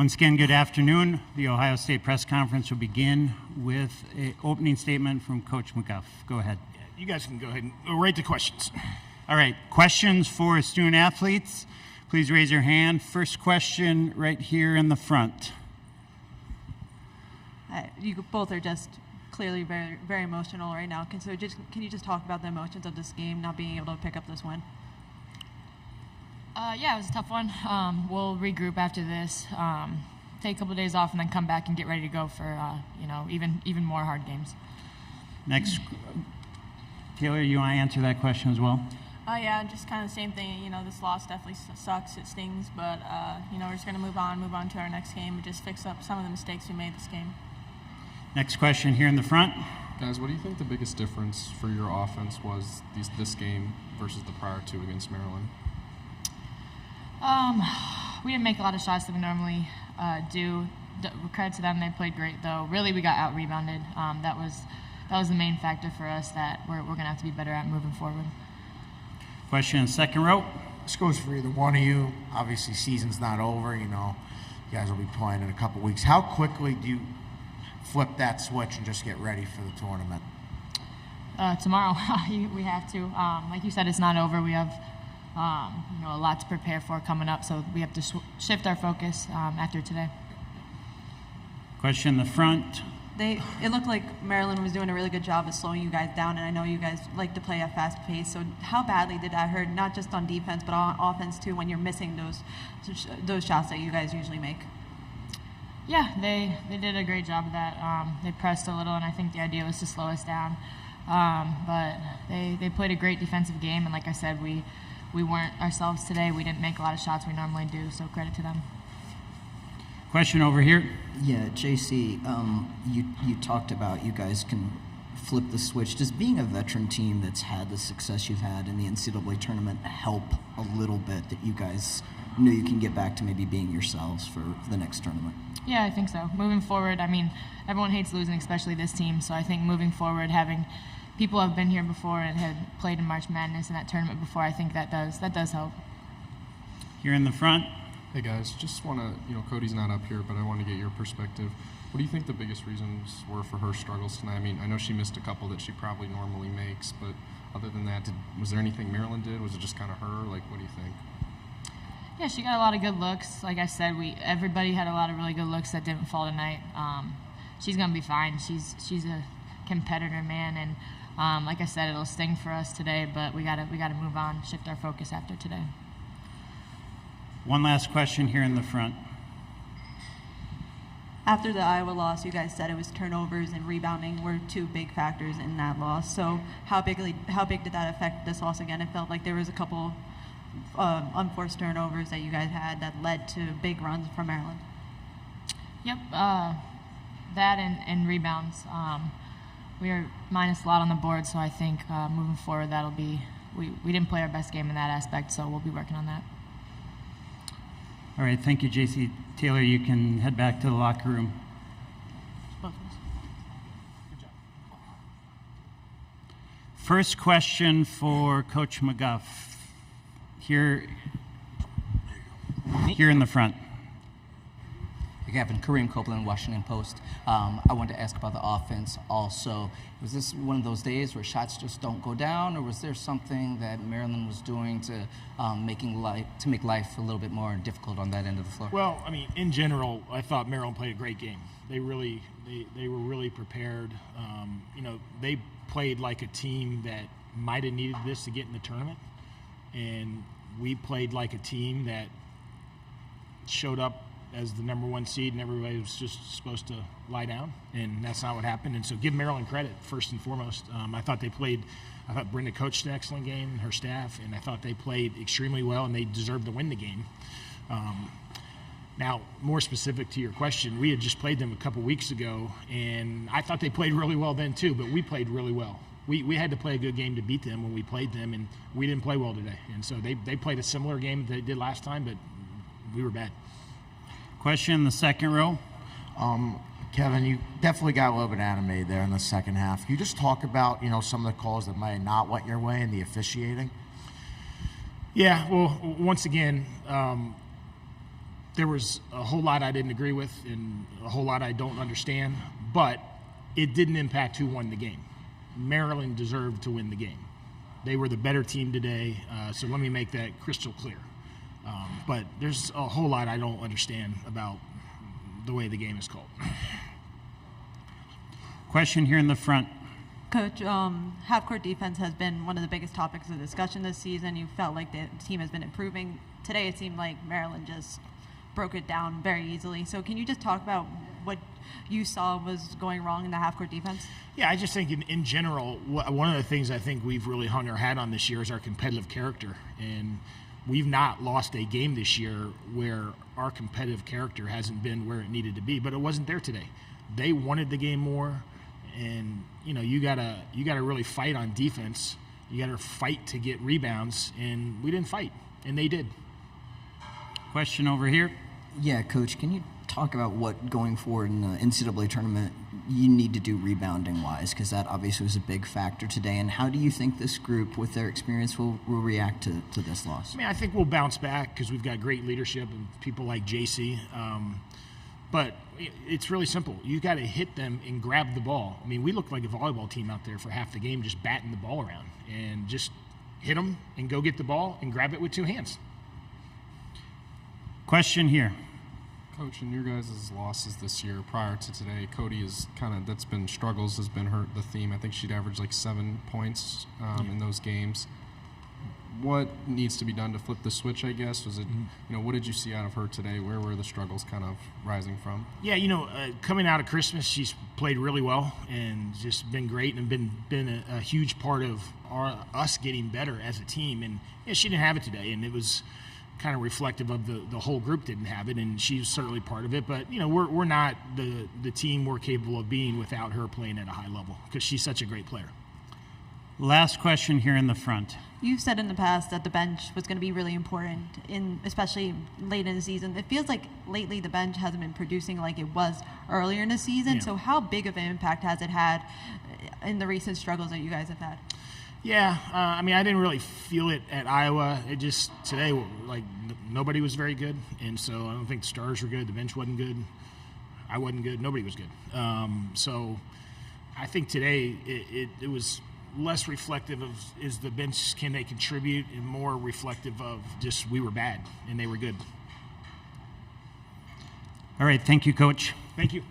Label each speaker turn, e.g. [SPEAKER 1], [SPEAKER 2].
[SPEAKER 1] Once again, good afternoon. The Ohio State press conference will begin with an opening statement from Coach McGuff. Go ahead.
[SPEAKER 2] You guys can go ahead and go right to questions.
[SPEAKER 1] All right, questions for student athletes. Please raise your hand. First question right here in the front.
[SPEAKER 3] You both are just clearly very, very emotional right now. Can you just talk about the emotions of this game, not being able to pick up this win?
[SPEAKER 4] Yeah, it was a tough one. We'll regroup after this, take a couple of days off, and then come back and get ready to go for even more hard games.
[SPEAKER 1] Next, Taylor, you want to answer that question as well?
[SPEAKER 5] Yeah, just kind of the same thing. This loss definitely sucks. It stings, but we're just going to move on to our next game and just fix up some of the mistakes we made this game.
[SPEAKER 1] Next question here in the front.
[SPEAKER 6] Guys, what do you think the biggest difference for your offense was this game versus the prior two against Maryland?
[SPEAKER 4] We didn't make a lot of shots that we normally do. Credit to them, they played great though. Really, we got out-rebounded. That was the main factor for us that we're going to have to be better at moving forward.
[SPEAKER 1] Question in second row.
[SPEAKER 7] This goes for either one of you. Obviously, season's not over. You guys will be playing in a couple weeks. How quickly do you flip that switch and just get ready for the tournament?
[SPEAKER 4] Tomorrow, we have to. Like you said, it's not over. We have a lot to prepare for coming up, so we have to shift our focus after today.
[SPEAKER 1] Question in the front.
[SPEAKER 3] It looked like Maryland was doing a really good job of slowing you guys down, and I know you guys like to play at fast pace. So how badly did that hurt, not just on defense, but on offense too, when you're missing those shots that you guys usually make?
[SPEAKER 4] Yeah, they did a great job of that. They pressed a little, and I think the idea was to slow us down. But they played a great defensive game, and like I said, we weren't ourselves today. We didn't make a lot of shots we normally do, so credit to them.
[SPEAKER 1] Question over here.
[SPEAKER 8] Yeah, Jacy, you talked about you guys can flip the switch. Does being a veteran team that's had the success you've had in the NCAA tournament help a little bit that you guys know you can get back to maybe being yourselves for the next tournament?
[SPEAKER 4] Yeah, I think so. Moving forward, everyone hates losing, especially this team, so I think moving forward, having people who have been here before and had played in March Madness and that tournament before, I think that does help.
[SPEAKER 1] Here in the front.
[SPEAKER 6] Hey guys, just want to, Cody's not up here, but I want to get your perspective. What do you think the biggest reasons were for her struggles tonight? I know she missed a couple that she probably normally makes, but other than that, was there anything Maryland did? Was it just kind of her? What do you think?
[SPEAKER 4] Yeah, she got a lot of good looks. Like I said, everybody had a lot of really good looks that didn't fall tonight. She's gonna be fine. She's a competitor, man, and like I said, it'll sting for us today, but we gotta move on, shift our focus after today.
[SPEAKER 1] One last question here in the front.
[SPEAKER 3] After the Iowa loss, you guys said it was turnovers and rebounding were two big factors in that loss. So how big did that affect this loss again? It felt like there was a couple unforced turnovers that you guys had that led to big runs from Maryland.
[SPEAKER 4] Yep, that and rebounds. We are minus a lot on the board, so I think moving forward that'll be we didn't play our best game in that aspect, so we'll be working on that.
[SPEAKER 1] All right, thank you, Jacy. Taylor, you can head back to the locker room.
[SPEAKER 5] Both of us.
[SPEAKER 2] Good job.
[SPEAKER 1] First question for Coach McGuff. Here in the front.
[SPEAKER 9] Gavin, Kareem Copeland, Washington Post. I wanted to ask about the offense also. Was this one of those days where shots just don't go down, or was there something that Maryland was doing to make life a little bit more difficult on that end of the floor?
[SPEAKER 2] Well, in general, I thought Maryland played a great game. They were really prepared. They played like a team that might have needed this to get in the tournament, and we played like a team that showed up as the number one seed, and everybody was just supposed to lie down, and that's not what happened. And so give Maryland credit, first and foremost. I thought Brenda coached an excellent game, her staff, and I thought they played extremely well, and they deserved to win the game. Now, more specific to your question, we had just played them a couple weeks ago, and I thought they played really well then too, but we played really well. We had to play a good game to beat them when we played them, and we didn't play well today. And so they played a similar game that they did last time, but we were bad.
[SPEAKER 1] Question in the second row.
[SPEAKER 7] Kevin, you definitely got a little bit animated there in the second half. Can you just talk about, some of the calls that might have not went your way in the officiating?
[SPEAKER 2] Yeah, well, once again, There was a whole lot I didn't agree with and a whole lot I don't understand, but it didn't impact who won the game. Maryland deserved to win the game. They were the better team today, so let me make that crystal clear. But there's a whole lot I don't understand about the way the game is called.
[SPEAKER 1] Question here in the front.
[SPEAKER 3] Coach, half-court defense has been one of the biggest topics of discussion this season. You felt like the team has been improving. Today it seemed like Maryland just broke it down very easily. So can you just talk about what you saw was going wrong in the half-court defense?
[SPEAKER 2] Yeah, I just think in general, one of the things I think we've really hung our hat on this year is our competitive character. And we've not lost a game this year where our competitive character hasn't been where it needed to be, but it wasn't there today. They wanted the game more, and you gotta really fight on defense. You gotta fight to get rebounds, and we didn't fight, and they did.
[SPEAKER 1] Question over here.
[SPEAKER 8] Yeah, Coach, can you talk about what going forward in the NCAA tournament you need to do rebounding-wise? Because that obviously was a big factor today. And how do you think this group, with their experience, will react to this loss?
[SPEAKER 2] I mean, I think we'll bounce back because we've got great leadership and people like Jacy. But it's really simple. You got to hit them and grab the ball. I mean, we looked like a volleyball team out there for half the game, just batting the ball around. And just hit them and go get the ball and grab it with two hands.
[SPEAKER 1] Question here.
[SPEAKER 6] Coach, in your guys' losses this year prior to today, Cody is that's been struggles, has been the theme. I think she'd averaged like 7 points in those games. What needs to be done to flip the switch, I guess? Was it, what did you see out of her today? Where were the struggles kind of rising from?
[SPEAKER 2] Yeah, coming out of Christmas, she's played really well and just been great and been a huge part of us getting better as a team. And she didn't have it today, and it was kind of reflective of the whole group didn't have it, and she's certainly part of it. But we're not the team we're capable of being without her playing at a high level because she's such a great player.
[SPEAKER 1] Last question here in the front.
[SPEAKER 3] You've said in the past that the bench was going to be really important, especially late in the season. It feels like lately the bench hasn't been producing like it was earlier in the season.
[SPEAKER 2] Yeah.
[SPEAKER 3] So how big of an impact has it had in the recent struggles that you guys have had?
[SPEAKER 2] Yeah, I mean, I didn't really feel it at Iowa. It just, today, nobody was very good. And so I don't think the stars were good. The bench wasn't good. I wasn't good. Nobody was good. So I think today it was less reflective of is the bench, can they contribute, and more reflective of just we were bad and they were good.
[SPEAKER 1] All right. Thank you, Coach.
[SPEAKER 2] Thank you.